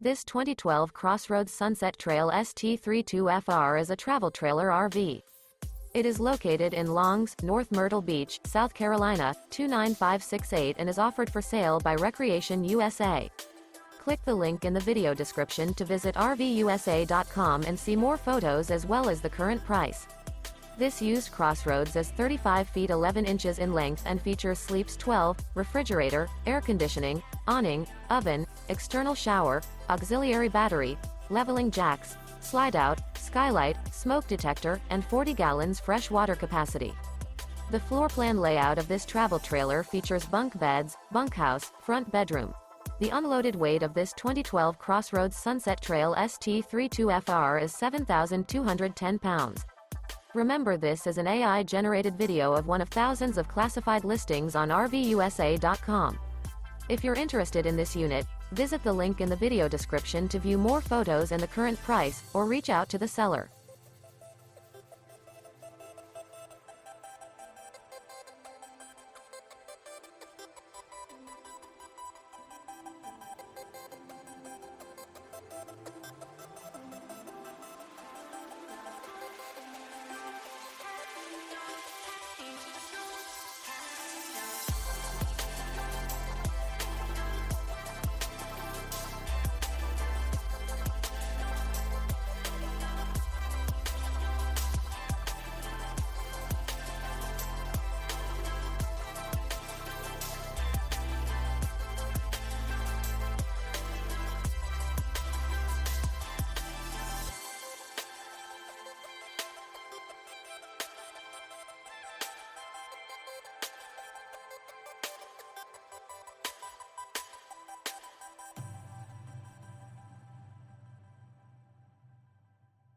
This 2012 CrossRoads Sunset Trail ST32FR is a travel trailer RV. It is located in Longs, North Myrtle Beach, South Carolina, 29568 and is offered for sale by Recreation USA. Click the link in the video description to visit RVUSA.com and see more photos as well as the current price. This used CrossRoads is 35 feet 11 inches in length and features sleeps 12, refrigerator, air conditioning, awning, oven, external shower, auxiliary battery, leveling jacks, Slideout, skylight, smoke detector, and 40 gallons fresh water capacity. The floor plan layout of this travel trailer features bunk beds, bunkhouse, front bedroom. The unloaded weight of this 2012 CrossRoads Sunset Trail ST32FR is 7,210 pounds. Remember, this is an AI-generated video of one of thousands of classified listings on RVUSA.com. If you're interested in this unit, visit the link in the video description to view more photos and the current price, or reach out to the seller.